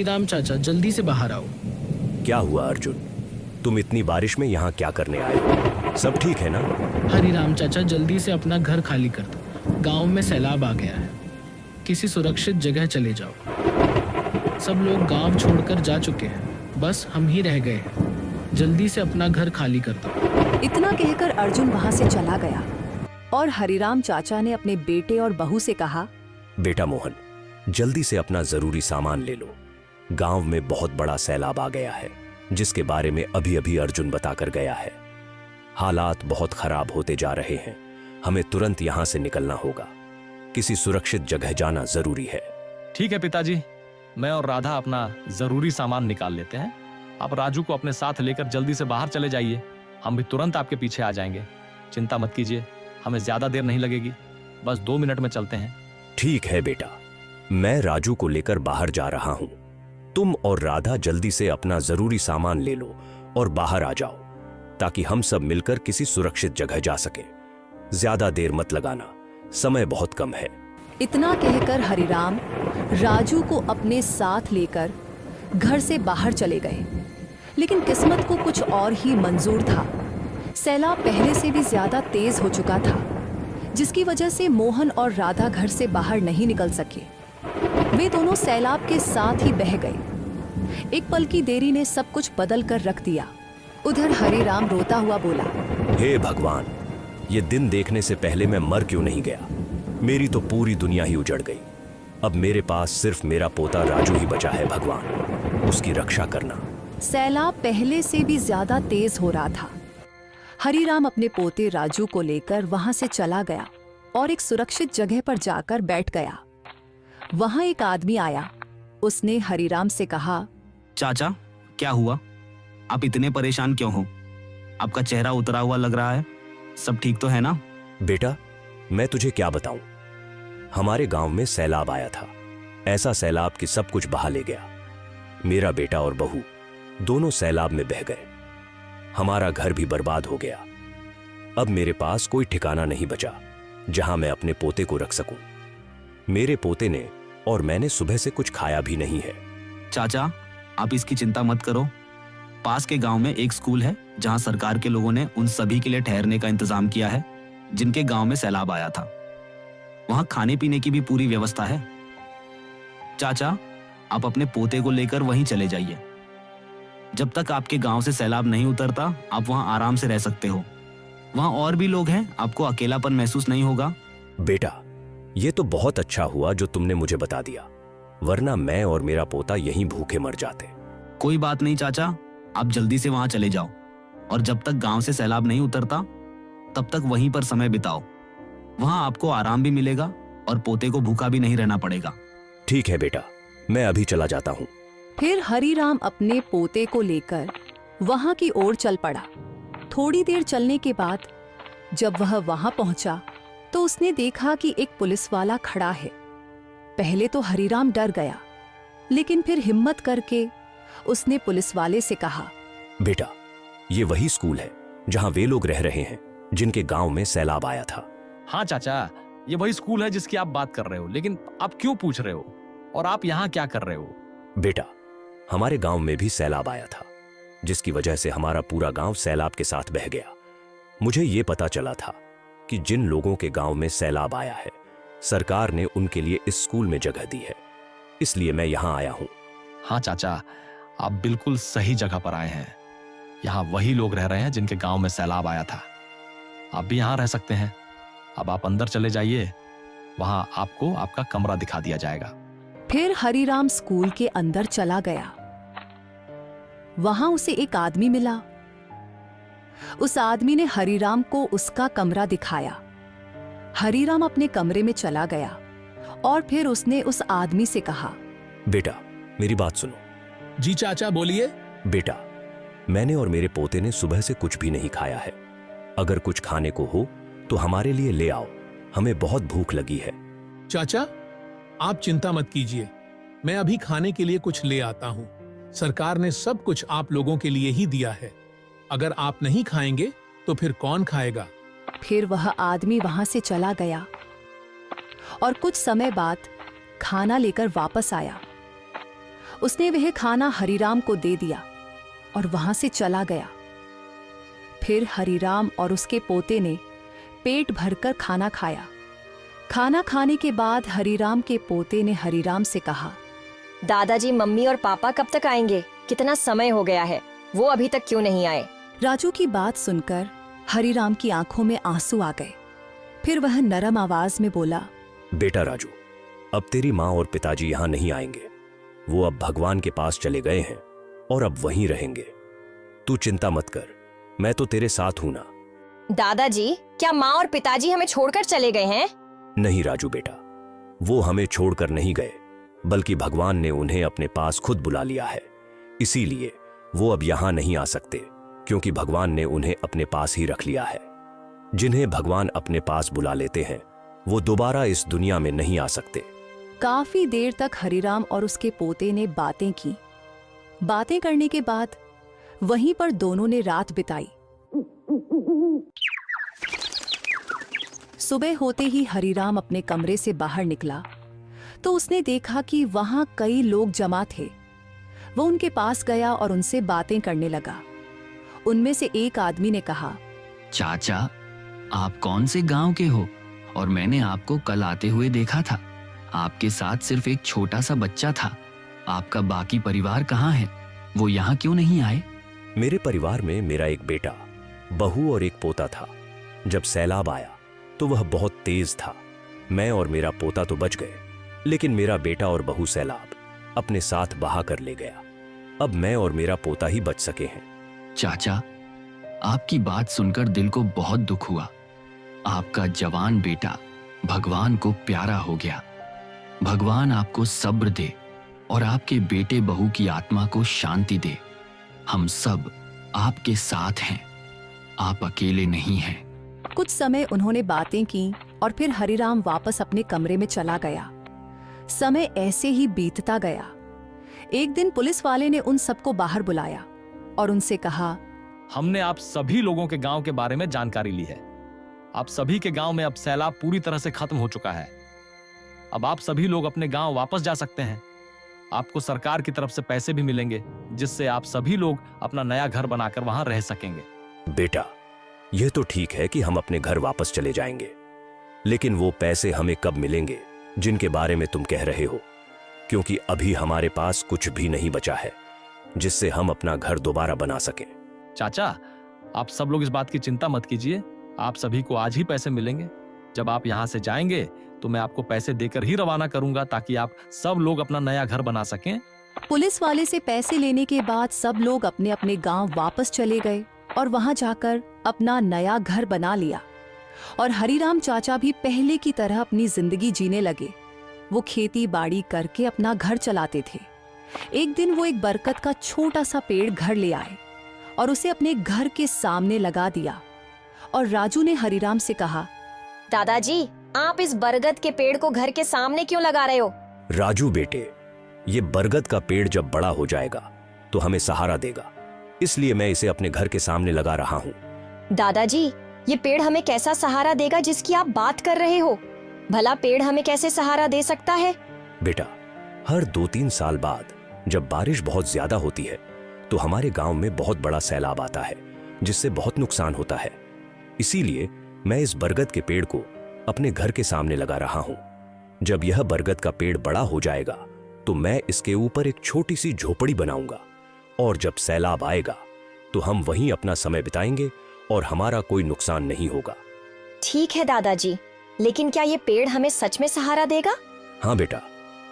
राम चाचा जल्दी से बाहर आओ। क्या हुआ अर्जुन? तुम इतनी बारिश में यहाँ क्या करने आए हो? सब ठीक है ना? हरिराम चाचा जल्दी से अपना घर खाली कर दो, गांव में सैलाब आ गया है। किसी सुरक्षित जगह चले जाओ। सब लोग गांव छोड़कर जा चुके हैं, बस हम ही रह गए हैं। जल्दी से अपना घर खाली कर दो। इतना कहकर अर्जुन वहां से चला गया और हरिराम चाचा ने अपने बेटे और बहू से कहा, बेटा मोहन, जल्दी से अपना जरूरी सामान ले लो। गांव में बहुत बड़ा सैलाब आ गया है, जिसके बारे में अभी अभी अर्जुन बताकर गया है। हालात बहुत खराब होते जा रहे हैं। हमें तुरंत यहां से निकलना होगा। किसी सुरक्षित जगह जाना जरूरी है। ठीक है पिताजी, मैं और राधा अपना जरूरी सामान निकाल लेते हैं। आप राजू को अपने साथ लेकर जल्दी से बाहर चले जाइए। हम भी तुरंत आपके पीछे आ जाएंगे। चिंता मत कीजिए, हमें ज्यादा देर नहीं लगेगी। बस 2 मिनट में चलते हैं। ठीक है बेटा, मैं राजू को लेकर बाहर जा रहा हूं। तुम और राधा जल्दी से अपना जरूरी सामान ले लो और बाहर आ जाओ, ताकि हम सब मिलकर किसी सुरक्षित जगह जा सकें। ज्यादा देर मत लगाना, समय बहुत कम है। इतना कहकर हरिराम राजू को अपने साथ लेकर घर से बाहर चले गए। लेकिन किस्मत को कुछ और ही मंजूर था। सैलाब पहले से भी ज्यादा तेज हो चुका था, जिसकी वजह से मोहन और राधा घर से बाहर नहीं निकल सके। वे दोनों सैलाब के साथ ही बह गए। एक पल की देरी ने सब कुछ बदल कर रख दिया। उधर हरिराम रोता हुआ बोला, हे भगवान, ये दिन देखने से पहले मैं मर क्यों नहीं गया? मेरी तो पूरी दुनिया ही उजड़ गई। अब मेरे पास सिर्फ मेरा पोता राजू ही बचा है। भगवान, उसकी रक्षा करना। सैलाब पहले से भी ज्यादा तेज हो रहा था। हरिराम अपने पोते राजू को लेकर वहां से चला गया और एक सुरक्षित जगह पर जाकर बैठ गया। वहां एक आदमी आया। उसने हरिराम से कहा, चाचा, क्या हुआ? आप इतने परेशान क्यों हो? आपका चेहरा उतरा हुआ लग रहा है। सब ठीक तो है ना? बेटा, मैं तुझे क्या बताऊं। हमारे गांव में सैलाब आया था। ऐसा सैलाब कि सब कुछ बहा ले गया। मेरा बेटा और बहू दोनों सैलाब में बह गए। हमारा घर भी बर्बाद हो गया। अब मेरे पास कोई ठिकाना नहीं बचा जहां मैं अपने पोते को रख सकूं। मेरे पोते ने और मैंने सुबह से कुछ खाया भी नहीं है। चाचा, आप इसकी चिंता मत करो। पास के गांव में एक स्कूल है जहां सरकार के लोगों ने उन सभी के लिए ठहरने का इंतजाम किया है जिनके गांव में सैलाब आया था। वहां खाने पीने की भी पूरी व्यवस्था है। चाचा, आप अपने पोते को लेकर वहीं चले जाइए। जब तक आपके गांव से सैलाब नहीं उतरता, आप वहां आराम से रह सकते हो। वहां और भी लोग हैं, आपको अकेलापन महसूस नहीं होगा। बेटा, ये तो बहुत अच्छा हुआ जो तुमने मुझे बता दिया, वरना मैं और मेरा पोता यहीं भूखे मर जाते। कोई बात नहीं चाचा, आप जल्दी से वहां चले जाओ और जब तक गांव से सैलाब नहीं उतरता तब तक वहीं पर समय बिताओ। वहां आपको आराम भी मिलेगा और पोते को भूखा भी नहीं रहना पड़ेगा। ठीक है बेटा, मैं अभी चला जाता हूँ। फिर हरिराम अपने पोते को लेकर वहां की ओर चल पड़ा। थोड़ी देर चलने के बाद जब वह वहां पहुंचा तो उसने देखा कि एक पुलिस वाला खड़ा है। पहले तो हरिराम डर गया, लेकिन फिर हिम्मत करके उसने पुलिस वाले से कहा, बेटा, ये वही स्कूल है जहां वे लोग रह रहे हैं जिनके गांव में सैलाब आया था। हाँ चाचा, ये वही स्कूल है जिसकी आप बात कर रहे हो। लेकिन आप क्यों पूछ रहे हो और आप यहाँ क्या कर रहे हो? बेटा, हमारे गांव में भी सैलाब आया था, जिसकी वजह से हमारा पूरा गांव सैलाब के साथ बह गया। मुझे ये पता चला था कि जिन लोगों के गांव में सैलाब आया है, सरकार ने उनके लिए इस स्कूल में जगह दी है, इसलिए मैं यहां आया हूं। हाँ चाचा, आप बिल्कुल सही जगह पर आए हैं। यहाँ वही लोग रह रहे हैं जिनके गांव में सैलाब आया था। आप भी यहाँ रह सकते हैं। अब आप अंदर चले जाइए, वहां आपको आपका कमरा दिखा दिया जाएगा। फिर हरिराम स्कूल के अंदर चला गया। वहां उसे एक आदमी मिला। उस आदमी ने हरिराम को उसका कमरा दिखाया। हरिराम अपने कमरे में चला गया और फिर उसने उस आदमी से कहा, बेटा, मेरी बात सुनो। जी चाचा, बोलिए। बेटा, मैंने और मेरे पोते ने सुबह से कुछ भी नहीं खाया है। अगर कुछ खाने को हो तो हमारे लिए ले आओ, हमें बहुत भूख लगी है। चाचा, आप चिंता मत कीजिए, मैं अभी खाने के लिए कुछ ले आता हूँ। सरकार ने सब कुछ आप लोगों के लिए ही दिया है। अगर आप नहीं खाएंगे तो फिर कौन खाएगा? फिर वह आदमी वहां से चला गया और कुछ समय बाद खाना लेकर वापस आया। उसने वह खाना हरिराम को दे दिया और वहां से चला गया। फिर हरिराम और उसके पोते ने पेट भरकर खाना खाया। खाना खाने के बाद हरिराम के पोते ने हरिराम से कहा, दादाजी मम्मी और पापा कब तक आएंगे? कितना समय हो गया है, वो अभी तक क्यों नहीं आए? राजू की बात सुनकर हरिराम की आंखों में आंसू आ गए। फिर वह नरम आवाज में बोला, बेटा राजू, अब तेरी माँ और पिताजी यहाँ नहीं आएंगे। वो अब भगवान के पास चले गए हैं और अब वहीं रहेंगे। तू चिंता मत कर, मैं तो तेरे साथ हूं ना। दादाजी, क्या माँ और पिताजी हमें छोड़कर चले गए हैं? नहीं राजू बेटा, वो हमें छोड़कर नहीं गए, बल्कि भगवान ने उन्हें अपने पास खुद बुला लिया है। इसीलिए वो अब यहां नहीं आ सकते, क्योंकि भगवान ने उन्हें अपने पास ही रख लिया है। जिन्हें भगवान अपने पास बुला लेते हैं वो दोबारा इस दुनिया में नहीं आ सकते। काफी देर तक हरिराम और उसके पोते ने बातें की। बातें करने के बाद वहीं पर दोनों ने रात बिताई। सुबह होते ही हरिराम अपने कमरे से बाहर निकला तो उसने देखा कि वहां कई लोग जमा थे। वो उनके पास गया और उनसे बातें करने लगा। उनमें से एक आदमी ने कहा, चाचा, आप कौन से गांव के हो? और मैंने आपको कल आते हुए देखा था। आपके साथ सिर्फ एक छोटा सा बच्चा था। आपका बाकी परिवार कहाँ है? वो यहाँ क्यों नहीं आए? मेरे परिवार में मेरा एक बेटा, बहू और एक पोता था। जब सैलाब आया तो वह बहुत तेज था। मैं और मेरा पोता तो बच गए, लेकिन मेरा बेटा और बहू सैलाब अपने साथ बहा कर ले गया। अब मैं और मेरा पोता ही बच सके हैं। चाचा, आपकी बात सुनकर दिल को बहुत दुख हुआ। आपका जवान बेटा भगवान को प्यारा हो गया। भगवान आपको सब्र दे और आपके बेटे बहू की आत्मा को शांति दे। हम सब आपके साथ हैं, आप अकेले नहीं हैं। कुछ समय उन्होंने बातें की और फिर हरिराम वापस अपने कमरे में चला गया। समय ऐसे ही बीतता गया। एक दिन पुलिस वाले ने उन सबको बाहर बुलाया और उनसे कहा, हमने आप सभी लोगों के गांव के बारे में जानकारी ली है। आप सभी के गांव में अब सैलाब पूरी तरह से खत्म हो चुका है। अब आप सभी लोग अपने गांव वापस जा सकते हैं। आपको सरकार की तरफ से पैसे भी मिलेंगे, जिससे आप सभी लोग अपना नया घर बनाकर वहां रह सकेंगे। बेटा, यह तो ठीक है कि हम अपने घर वापस चले जाएंगे, लेकिन वो पैसे हमें कब मिलेंगे जिनके बारे में तुम कह रहे हो? क्योंकि अभी हमारे पास कुछ भी नहीं बचा है जिससे हम अपना घर दोबारा बना सकें। चाचा, आप सब लोग इस बात की चिंता मत कीजिए। आप सभी को आज ही पैसे मिलेंगे। जब आप यहाँ से जाएंगे तो मैं आपको पैसे देकर ही रवाना करूंगा, ताकि आप सब लोग अपना नया घर बना सकें। पुलिस वाले से पैसे लेने के बाद सब लोग अपने अपने गांव वापस चले गए और वहां जाकर अपना नया घर बना लिया। और हरिराम चाचा भी पहले की तरह अपनी जिंदगी जीने लगे। वो खेती बाड़ी करके अपना घर चलाते थे। एक दिन वो एक बरगद का छोटा सा पेड़ घर ले आए और उसे अपने घर के सामने लगा दिया। और राजू ने हरिराम से कहा, दादाजी, आप इस बरगद के पेड़ को घर के सामने क्यों लगा रहे हो? राजू बेटे, ये बरगद का पेड़ जब बड़ा हो जाएगा तो हमें सहारा देगा, इसलिए मैं इसे अपने घर के सामने लगा रहा हूँ। दादाजी, ये पेड़ हमें कैसा सहारा देगा जिसकी आप बात कर रहे हो? भला पेड़ हमें कैसे सहारा दे सकता है? बेटा, हर 2-3 साल बाद जब बारिश बहुत ज्यादा होती है तो हमारे गांव में बहुत बड़ा सैलाब आता है, जिससे बहुत नुकसान होता है। इसीलिए मैं इस बरगद के पेड़ को अपने घर के सामने लगा रहा हूं। जब यह बरगद का पेड़ बड़ा हो जाएगा तो मैं इसके ऊपर एक छोटी सी झोपड़ी बनाऊंगा, और जब सैलाब आएगा तो हम वहीं अपना समय बिताएंगे और हमारा कोई नुकसान नहीं होगा। ठीक है दादाजी, लेकिन क्या ये पेड़ हमें सच में सहारा देगा? हाँ बेटा,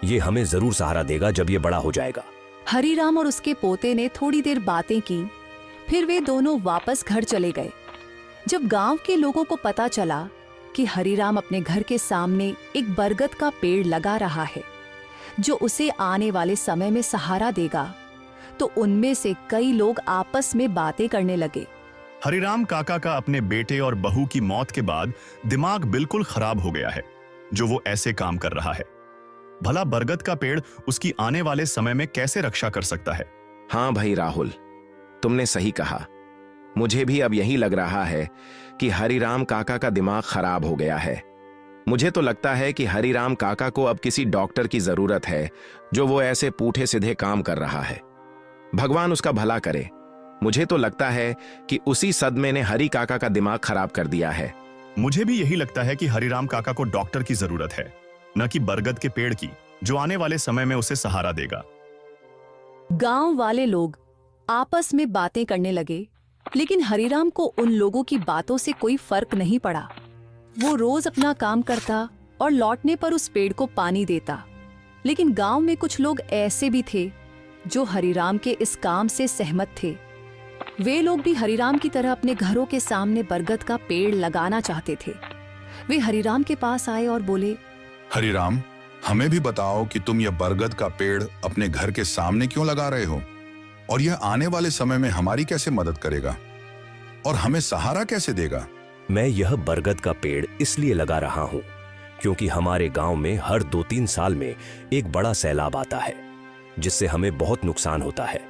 ये हमें जरूर सहारा देगा जब ये बड़ा हो जाएगा। हरिराम और उसके पोते ने थोड़ी देर बातें की, फिर वे दोनों वापस घर चले गए। जब गांव के लोगों को पता चला कि हरिराम अपने घर के सामने एक बरगद का पेड़ लगा रहा है जो उसे आने वाले समय में सहारा देगा, तो उनमें से कई लोग आपस में बातें करने लगे। हरिराम काका का अपने बेटे और बहू की मौत के बाद दिमाग बिल्कुल खराब हो गया है जो वो ऐसे काम कर रहा है। भला बरगद का पेड़ उसकी आने वाले समय में कैसे रक्षा कर सकता है? हाँ भाई राहुल, तुमने सही कहा। मुझे भी अब यही लग रहा है कि हरिराम काका का दिमाग खराब हो गया है। मुझे तो लगता है कि हरिराम काका को अब किसी डॉक्टर की जरूरत है, जो वो ऐसे पूठे सीधे काम कर रहा है। भगवान उसका भला करे। मुझे तो लगता है कि उसी सदमे ने हरि काका का दिमाग खराब कर दिया है। मुझे भी यही लगता है कि हरिराम काका को डॉक्टर की जरूरत है, न कि बरगद के पेड़ की, जो आने वाले समय में उसे सहारा देगा। गांव वाले लोग आपस में बातें करने लगे, लेकिन हरिराम को उन लोगों की बातों से कोई फर्क नहीं पड़ा। वो रोज अपना काम करता और लौटने पर उस पेड़ को पानी देता। लेकिन गांव में कुछ लोग ऐसे भी थे जो हरिराम के इस काम से सहमत थे। वे लोग भी हरिराम की तरह अपने घरों के सामने बरगद का पेड़ लगाना चाहते थे। वे हरिराम के पास आए और बोले, हरिराम, हमें भी बताओ कि तुम यह बरगद का पेड़ अपने घर के सामने क्यों लगा रहे हो, और यह आने वाले समय में हमारी कैसे मदद करेगा और हमें सहारा कैसे देगा? मैं यह बरगद का पेड़ इसलिए लगा रहा हूं क्योंकि हमारे गांव में हर 2-3 साल में एक बड़ा सैलाब आता है, जिससे हमें बहुत नुकसान होता है।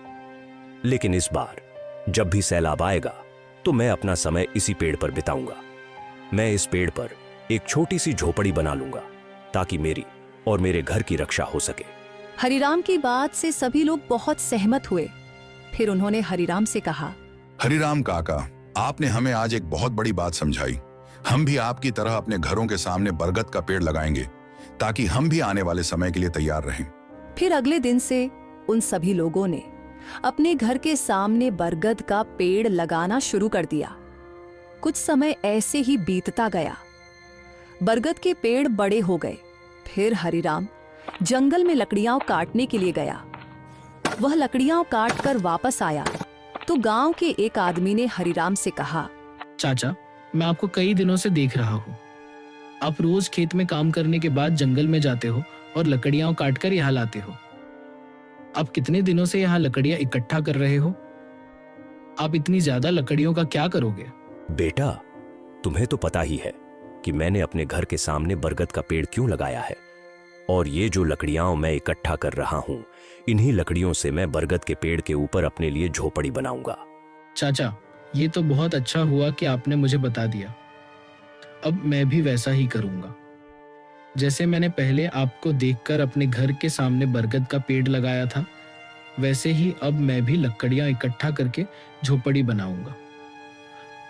लेकिन इस बार जब भी सैलाब आएगा तो मैं अपना समय इसी पेड़ पर बिताऊंगा। मैं इस पेड़ पर एक छोटी सी झोपड़ी बना लूंगा ताकि मेरी और मेरे घर की रक्षा हो सके। हरिराम की बात से सभी लोग बहुत सहमत हुए। फिर उन्होंने हरिराम से कहा, हरिराम काका, आपने हमें आज एक बहुत बड़ी बात समझाई। हम भी आपकी तरह अपने घरों के सामने बरगद का पेड़ लगाएंगे ताकि हम भी आने वाले समय के लिए तैयार रहें। फिर अगले दिन से उन सभी लोगों ने अपने घर के सामने बरगद का पेड़ लगाना शुरू कर दिया। कुछ समय ऐसे ही बीतता गया। बरगद के पेड़ बड़े हो गए। फिर हरिराम जंगल में लकड़ियां काटने के लिए गया। वह लकड़ियां काट कर वापस आया तो गांव के एक आदमी ने हरिराम से कहा, चाचा, मैं आपको कई दिनों से देख रहा हूँ। आप रोज खेत में काम करने के बाद जंगल में जाते हो और लकड़ियां काट कर यहाँ लाते हो। आप कितने दिनों से यहाँ लकड़ियां इकट्ठा कर रहे हो? आप इतनी ज्यादा लकड़ियों का क्या करोगे? बेटा, तुम्हें तो पता ही है कि मैंने अपने घर के सामने बरगद का पेड़ क्यों लगाया है, और ये जो लकड़ियां मैं इकट्ठा कर रहा हूं, इन्हीं लकड़ियों से मैं बरगद के पेड़ के ऊपर अपने लिए झोपड़ी बनाऊंगा। चाचा, ये तो बहुत अच्छा हुआ कि आपने मुझे बता दिया। अब मैं भी वैसा ही करूंगा। जैसे मैंने पहले आपको देखकर अपने घर के सामने बरगद का पेड़ लगाया था, वैसे ही अब मैं भी लकड़ियां इकट्ठा करके झोपड़ी बनाऊंगा।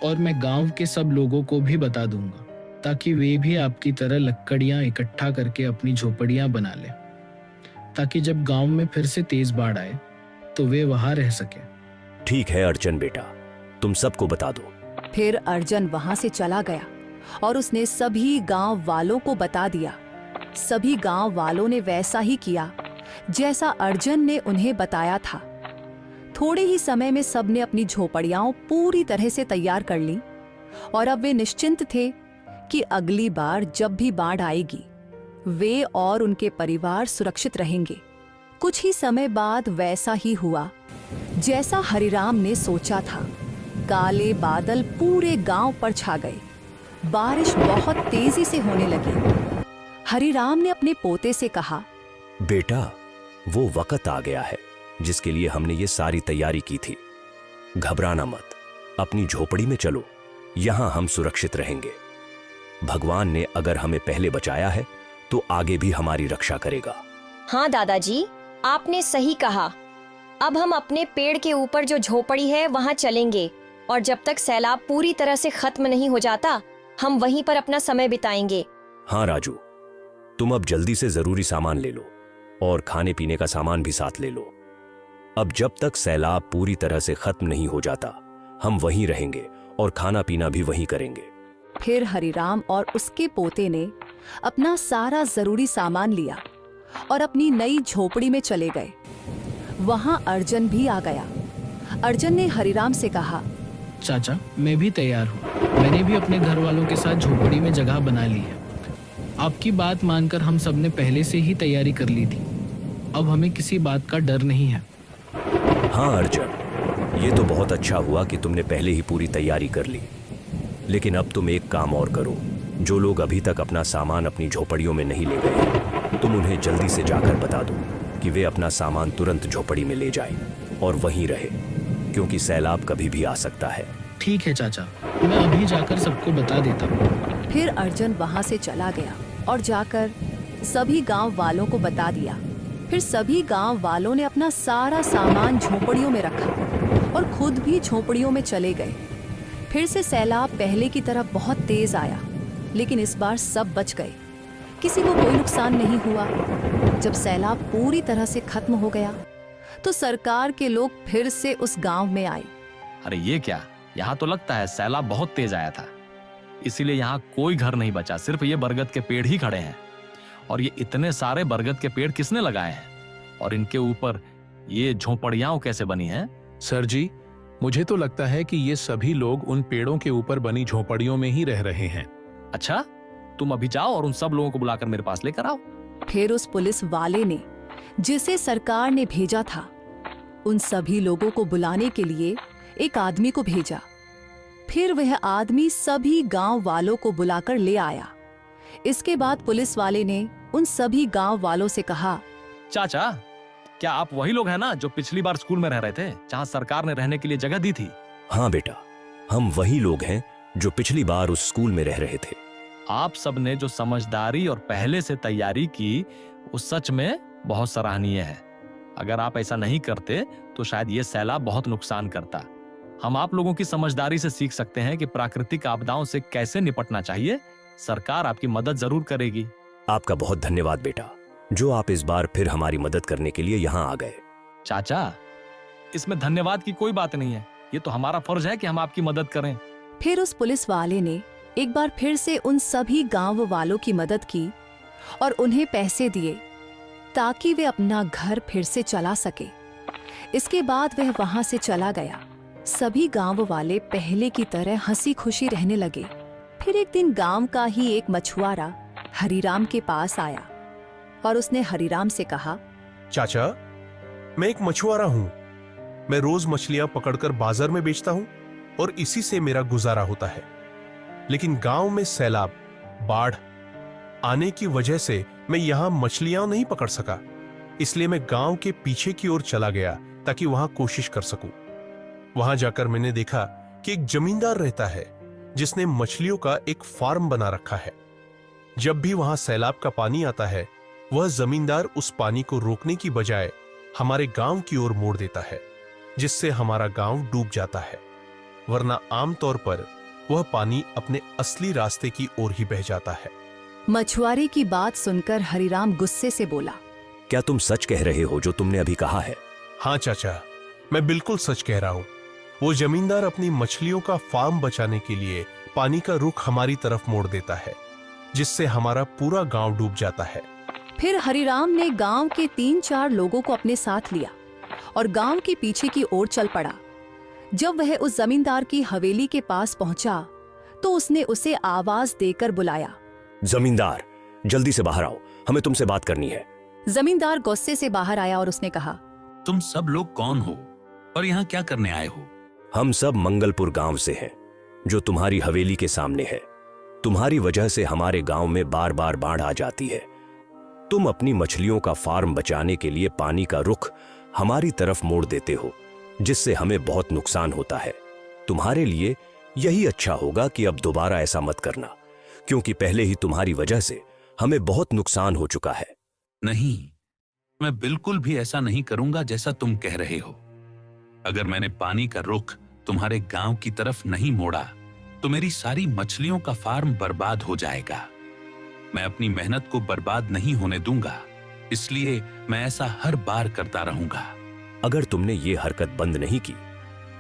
और मैं गांव के सब लोगों को भी बता दूंगा ताकि वे भी आपकी तरह लकड़ियां इकट्ठा करके अपनी झोपड़ियां बना लें, ताकि जब गांव में फिर से तेज बाढ़ आए तो वे वहां रह सके। ठीक है अर्जुन बेटा, तुम सबको बता दो। फिर अर्जुन वहां से चला गया और उसने सभी गांव वालों को बता दिया। सभी गांव वालों ने वैसा ही किया जैसा अर्जुन ने उन्हें बताया था। थोड़े ही समय में सबने अपनी झोपड़ियां पूरी तरह से तैयार कर ली और अब वे निश्चिंत थे कि अगली बार जब भी बाढ़ आएगी वे और उनके परिवार सुरक्षित रहेंगे। कुछ ही समय बाद वैसा ही हुआ जैसा हरिराम ने सोचा था। काले बादल पूरे गांव पर छा गए। बारिश बहुत तेजी से होने लगी। हरिराम ने अपने पोते से कहा, बेटा, वो वक्त आ गया है जिसके लिए हमने ये सारी तैयारी की थी। घबराना मत, अपनी झोपड़ी में चलो, यहां हम सुरक्षित रहेंगे। भगवान ने अगर हमें पहले बचाया है तो आगे भी हमारी रक्षा करेगा। हाँ दादाजी, आपने सही कहा। अब हम अपने पेड़ के ऊपर जो झोपड़ी है वहाँ चलेंगे और जब तक सैलाब पूरी तरह से खत्म नहीं हो जाता हम वहीं पर अपना समय बिताएंगे। हाँ राजू, तुम अब जल्दी से जरूरी सामान ले लो और खाने पीने का सामान भी साथ ले लो। अब जब तक सैलाब पूरी तरह से खत्म नहीं हो जाता हम वहीं रहेंगे और खाना पीना भी वहीं करेंगे। फिर हरिराम और उसके पोते ने अपना सारा जरूरी सामान लिया और अपनी नई झोपड़ी में चले गए। वहां अर्जुन भी आ गया। अर्जुन ने हरिराम से कहा, चाचा, मैं भी तैयार हूँ। मैंने भी अपने घर वालों के साथ झोपड़ी में जगह बना ली है। आपकी बात मानकर हम सब ने पहले से ही तैयारी कर ली थी। अब हमें किसी बात का डर नहीं है। हाँ अर्जुन, ये तो बहुत अच्छा हुआ कि तुमने पहले ही पूरी तैयारी कर ली। लेकिन अब तुम एक काम और करो। जो लोग अभी तक अपना सामान अपनी झोपड़ियों में नहीं ले गए हैं, तुम उन्हें जल्दी से जाकर बता दो कि वे अपना सामान तुरंत झोपड़ी में ले जाएं और वहीं रहे, क्योंकि सैलाब कभी भी आ सकता है। ठीक है चाचा, मैं अभी जाकर सबको बता देता हूँ। फिर अर्जुन वहां से चला गया और जाकर सभी गांव वालों को बता दिया। फिर सभी गांव वालों ने अपना सारा सामान झोपड़ियों में रखा और खुद भी झोपड़ियों में चले गए। फिर से सैलाब पहले की तरह बहुत तेज आया, लेकिन इस बार सब बच गए, किसी को कोई नुकसान नहीं हुआ। जब सैलाब पूरी तरह से खत्म हो गया तो सरकार के लोग फिर से उस गांव में आए। अरे ये क्या, यहाँ तो लगता है सैलाब बहुत तेज आया था, इसीलिए यहाँ कोई घर नहीं बचा, सिर्फ ये बरगद के पेड़ ही खड़े हैं। और ये इतने सारे बरगद के पेड़ किसने लगाए हैं, और इनके ऊपर ये झोपड़ियां कैसे बनी हैं? सर जी, मुझे तो लगता है कि ये सभी लोग उन पेड़ों के ऊपर बनी झोपड़ियों में ही रह रहे हैं। अच्छा, तुम अभी जाओ और उन सब लोगों को बुलाकर मेरे पास लेकर आओ। फिर उस पुलिस वाले ने, जिसे सरकार ने भेजा था, उन सभी लोगों को बुलाने के लिए एक आदमी को भेजा। फिर वह आदमी सभी गांव वालों को बुलाकर ले आया। इसके बाद पुलिस वाले ने उन सभी गांव वालों से कहा, चाचा, क्या आप वही लोग हैं ना जो पिछली बार स्कूल में रह रहे थे, जहाँ सरकार ने रहने के लिए जगह दी थी? हाँ बेटा, हम वही लोग हैं जो पिछली बार उस स्कूल में रह रहे थे। आप सब ने जो समझदारी और पहले से तैयारी की, वो सच में बहुत सराहनीय है। अगर आप ऐसा नहीं करते तो शायद ये सैलाब बहुत नुकसान करता। हम आप लोगों की समझदारी से सीख सकते हैं कि प्राकृतिक आपदाओं से कैसे निपटना चाहिए। सरकार आपकी मदद जरूर करेगी। आपका बहुत धन्यवाद बेटा, जो आप इस बार फिर हमारी मदद करने के लिए यहाँ आ गए। चाचा, इसमें धन्यवाद की कोई बात नहीं है, ये तो हमारा फर्ज है कि हम आपकी मदद करें। फिर उस पुलिस वाले ने एक बार फिर से उन सभी गांव वालों की मदद की और उन्हें पैसे दिए ताकि वे अपना घर फिर से चला सके। इसके बाद वह वहां से चला गया। सभी गांव वाले पहले की तरह हंसी खुशी रहने लगे। फिर एक दिन गांव का ही एक मछुआरा हरिराम के पास आया और उसने हरिराम से कहा, चाचा, मैं एक मछुआरा हूँ। मैं रोज मछलियां पकड़कर बाजार में बेचता हूँ और इसी से मेरा गुजारा होता है। लेकिन गांव में सैलाब, बाढ़ आने की वजह से मैं यहां मछलियां नहीं पकड़ सका। इसलिए मैं गांव के पीछे की ओर चला गया ताकि वहां कोशिश कर सकूं। वहां जाकर मैंने देखा कि एक जमींदार रहता है जिसने मछलियों का एक फार्म बना रखा है। जब भी वहां सैलाब का पानी आता है, वह जमींदार उस पानी को रोकने की बजाय हमारे गांव की ओर मोड़ देता है, जिससे हमारा गांव डूब जाता है। वरना आमतौर पर वह पानी अपने असली रास्ते की ओर ही बह जाता है। मछुआरे की बात सुनकर हरिराम गुस्से से बोला, क्या तुम सच कह रहे हो जो तुमने अभी कहा है? हाँ चाचा, मैं बिल्कुल सच कह रहा हूँ। वो जमींदार अपनी मछलियों का फार्म बचाने के लिए पानी का रुख हमारी तरफ मोड़ देता है, जिससे हमारा पूरा गांव डूब जाता है। फिर हरिराम ने गांव के 3-4 लोगों को अपने साथ लिया और गांव के पीछे की ओर चल पड़ा। जब वह उस जमींदार की हवेली के पास पहुंचा तो उसने उसे आवाज देकर बुलाया, जमींदार, जल्दी से बाहर आओ, हमें तुमसे बात करनी है। जमींदार गुस्से से बाहर आया और उसने कहा, तुम सब लोग कौन हो और यहाँ क्या करने आए हो? हम सब मंगलपुर गांव से हैं, जो तुम्हारी हवेली के सामने है। तुम्हारी वजह से हमारे गांव में बार बार बाढ़ आ जाती है। तुम अपनी मछलियों का फार्म बचाने के लिए पानी का रुख हमारी तरफ मोड़ देते हो, जिससे हमें बहुत नुकसान होता है। तुम्हारे लिए यही अच्छा होगा कि अब दोबारा ऐसा मत करना, क्योंकि पहले ही तुम्हारी वजह से हमें बहुत नुकसान हो चुका है। नहीं, मैं बिल्कुल भी ऐसा नहीं करूंगा जैसा तुम कह रहे हो। अगर मैंने पानी का रुख तुम्हारे गांव की तरफ नहीं मोड़ा तो मेरी सारी मछलियों का फार्म बर्बाद हो जाएगा। मैं अपनी मेहनत को बर्बाद नहीं होने दूंगा, इसलिए मैं ऐसा हर बार करता रहूंगा। अगर तुमने ये हरकत बंद नहीं की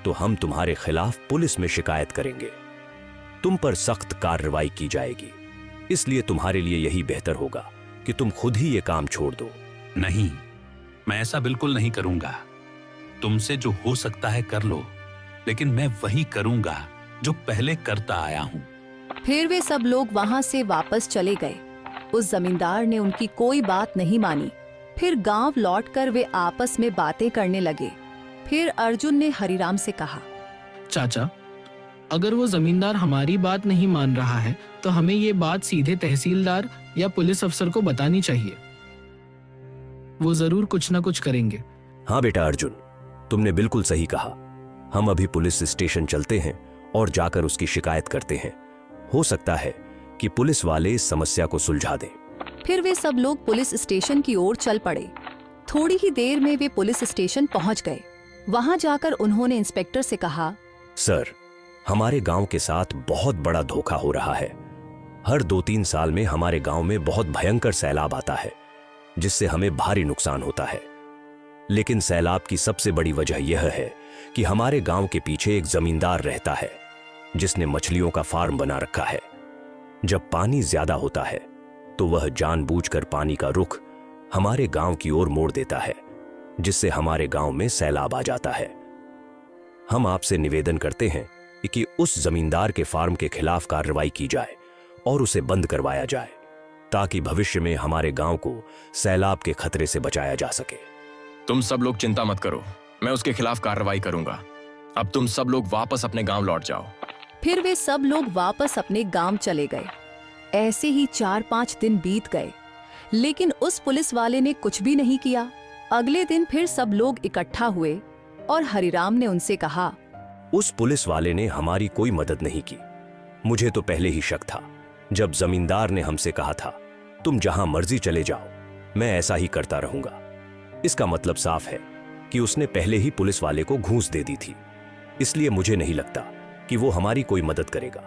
तो हम तुम्हारे खिलाफ पुलिस में शिकायत करेंगे। तुम पर सख्त कार्रवाई की जाएगी। इसलिए तुम्हारे लिए यही बेहतर होगा कि तुम खुद ही ये काम छोड़ दो। नहीं, मैं ऐसा बिल्कुल नहीं करूंगा। तुमसे जो हो सकता है कर लो, लेकिन मैं वही करूंगा जो पहले करता आया हूं। फिर वे सब लोग वहां से वापस चले गए। उस जमींदार ने उनकी कोई बात नहीं मानी। फिर गांव लौटकर वे आपस में बातें करने लगे। फिर अर्जुन ने हरिराम से कहा, चाचा, अगर वो जमींदार हमारी बात नहीं मान रहा है तो हमें ये बात सीधे तहसीलदार या पुलिस अफसर को बतानी चाहिए। वो जरूर कुछ ना कुछ करेंगे। हाँ बेटा अर्जुन, तुमने बिल्कुल सही कहा। हम अभी पुलिस स्टेशन चलते हैं और जाकर उसकी शिकायत करते हैं। हो सकता है कि पुलिस वाले इस समस्या को सुलझा दें। फिर वे सब लोग पुलिस स्टेशन की ओर चल पड़े। थोड़ी ही देर में वे पुलिस स्टेशन पहुंच गए। वहां जाकर उन्होंने इंस्पेक्टर से कहा, सर, हमारे गांव के साथ बहुत बड़ा धोखा हो रहा है। हर 2-3 साल में हमारे गांव में बहुत भयंकर सैलाब आता है, जिससे हमें भारी नुकसान होता है। लेकिन सैलाब की सबसे बड़ी वजह यह है कि हमारे गांव के पीछे एक जमींदार रहता है, जिसने मछलियों का फार्म बना रखा है। जब पानी ज्यादा होता है तो वह जानबूझकर पानी का रुख हमारे गांव की ओर मोड़ देता है, जिससे हमारे गांव में सैलाब आ जाता है। हम आपसे निवेदन करते हैं कि उस जमींदार के फार्म के खिलाफ कार्रवाई की जाए और उसे बंद करवाया जाए, ताकि भविष्य में हमारे गांव को सैलाब के खतरे से बचाया जा सके। तुम सब लोग चिंता मत करो, मैं उसके खिलाफ कार्रवाई करूंगा। अब तुम सब लोग वापस अपने गांव लौट जाओ। फिर वे सब लोग वापस अपने गांव चले गए। ऐसे ही 4-5 दिन बीत गए, लेकिन उस पुलिस वाले ने कुछ भी नहीं किया। अगले दिन फिर सब लोग इकट्ठा हुए और हरिराम ने उनसे कहा, उस पुलिस वाले ने हमारी कोई मदद नहीं की। मुझे तो पहले ही शक था। जब जमींदार ने हमसे कहा था, तुम जहां मर्जी चले जाओ, मैं ऐसा ही करता रहूंगा। इसका मतलब साफ है कि उसने पहले ही पुलिस वाले को घूंस दे दी थी। इसलिए मुझे नहीं लगता कि वो हमारी कोई मदद करेगा।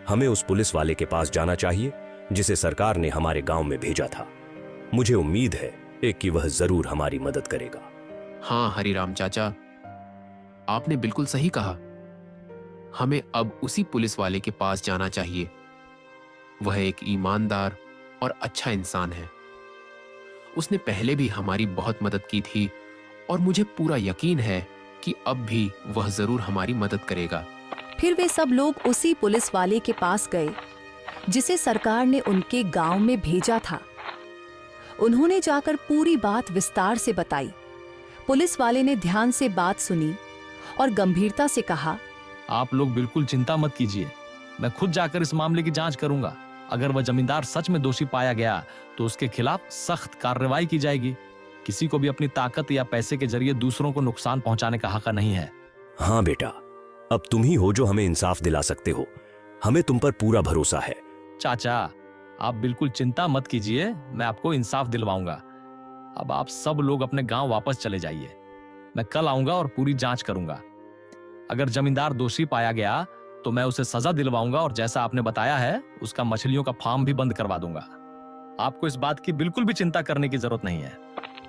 हमें उस पुलिस वाले के पास जाना चाहिए जिसे सरकार ने हमारे गांव में भेजा था। मुझे उम्मीद है कि वह जरूर हमारी मदद करेगा। हाँ हरिराम चाचा, आपने बिल्कुल सही कहा। हमें अब उसी पुलिस वाले के पास जाना चाहिए। वह एक ईमानदार और अच्छा इंसान है। उसने पहले भी हमारी बहुत मदद की थी और मुझे पूरा यकीन है कि अब भी वह जरूर हमारी मदद करेगा। फिर वे सब लोग उसी पुलिस वाले के पास गए जिसे सरकार ने उनके गांव में भेजा था। उन्होंने जाकर पूरी बात विस्तार से बताई। पुलिस वाले ने ध्यान से बात सुनी और गंभीरता से कहा, आप लोग बिल्कुल चिंता मत कीजिए, मैं खुद जाकर इस मामले की जांच करूंगा। अगर वह जमींदार सच में दोषी पाया गया तो उसके खिलाफ सख्त कार्रवाई की जाएगी। किसी को भी अपनी ताकत या पैसे के जरिए दूसरों को नुकसान पहुंचाने का हक नहीं है। हाँ बेटा, अब तुम ही हो जो हमें इंसाफ दिला सकते हो। हमें तुम पर पूरा भरोसा है। चाचा, आप बिल्कुल चिंता मत कीजिए, मैं आपको इंसाफ दिलवाऊंगा। अब आप सब लोग अपने गांव वापस चले जाइए। मैं कल आऊंगा और पूरी जांच करूंगा। अगर जमींदार दोषी पाया गया तो मैं उसे सजा दिलवाऊंगा और जैसा आपने बताया है उसका मछलियों का फार्म भी बंद करवा दूंगा। आपको इस बात की बिल्कुल भी चिंता करने की जरूरत नहीं है।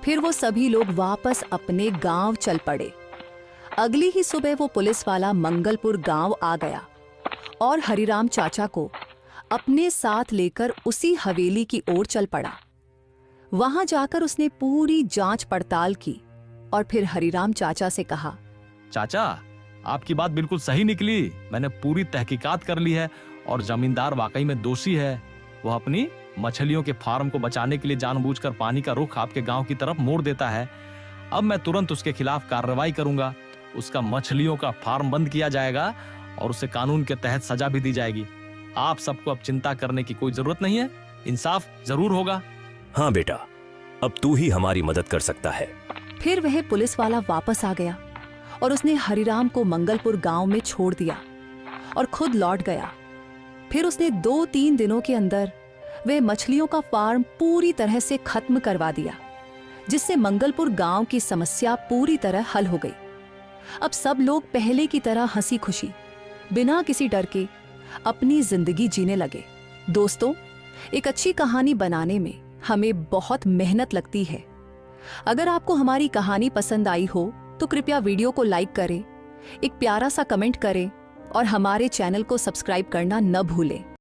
फिर वो सभी लोग वापस अपने गांव चल पड़े। अगली ही सुबह वो पुलिस वाला मंगलपुर गांव आ गया और हरिराम चाचा को अपने साथ लेकर उसी हवेली की ओर चल पड़ा। वहां जाकर उसने पूरी जांच पड़ताल की और फिर हरिराम चाचा से कहा, चाचा, आपकी बात बिल्कुल सही निकली। मैंने पूरी तहकीकात कर ली है और जमींदार वाकई में दोषी है। वह अपनी मछलियों के फार्म को बचाने के लिए जानबूझकर पानी का रुख आपके गांव की तरफ मोड़ देता है। अब मैं तुरंत उसके खिलाफ कार्रवाई करूंगा। उसका मछलियों का फार्म बंद किया जाएगा और उसे कानून के तहत सजा भी दी जाएगी। आप सबको अब चिंता करने की कोई जरूरत नहीं है। इंसाफ जरूर होगा। हाँ बेटा, अब तू ही हमारी मदद कर सकता है। फिर वह पुलिस वाला वापस आ गया और उसने हरिराम को मंगलपुर गांव में छोड़ दिया और खुद लौट गया। फिर उसने 2-3 दिनों के अंदर वह मछलियों का फार्म पूरी तरह से खत्म करवा दिया, जिससे मंगलपुर गांव की समस्या पूरी तरह हल हो गई। अब सब लोग पहले की तरह हंसी खुशी, बिना किसी डर के अपनी जिंदगी जीने लगे। दोस्तों, एक अच्छी कहानी बनाने में हमें बहुत मेहनत लगती है। अगर आपको हमारी कहानी पसंद आई हो तो कृपया वीडियो को लाइक करें, एक प्यारा सा कमेंट करें और हमारे चैनल को सब्सक्राइब करना न भूलें।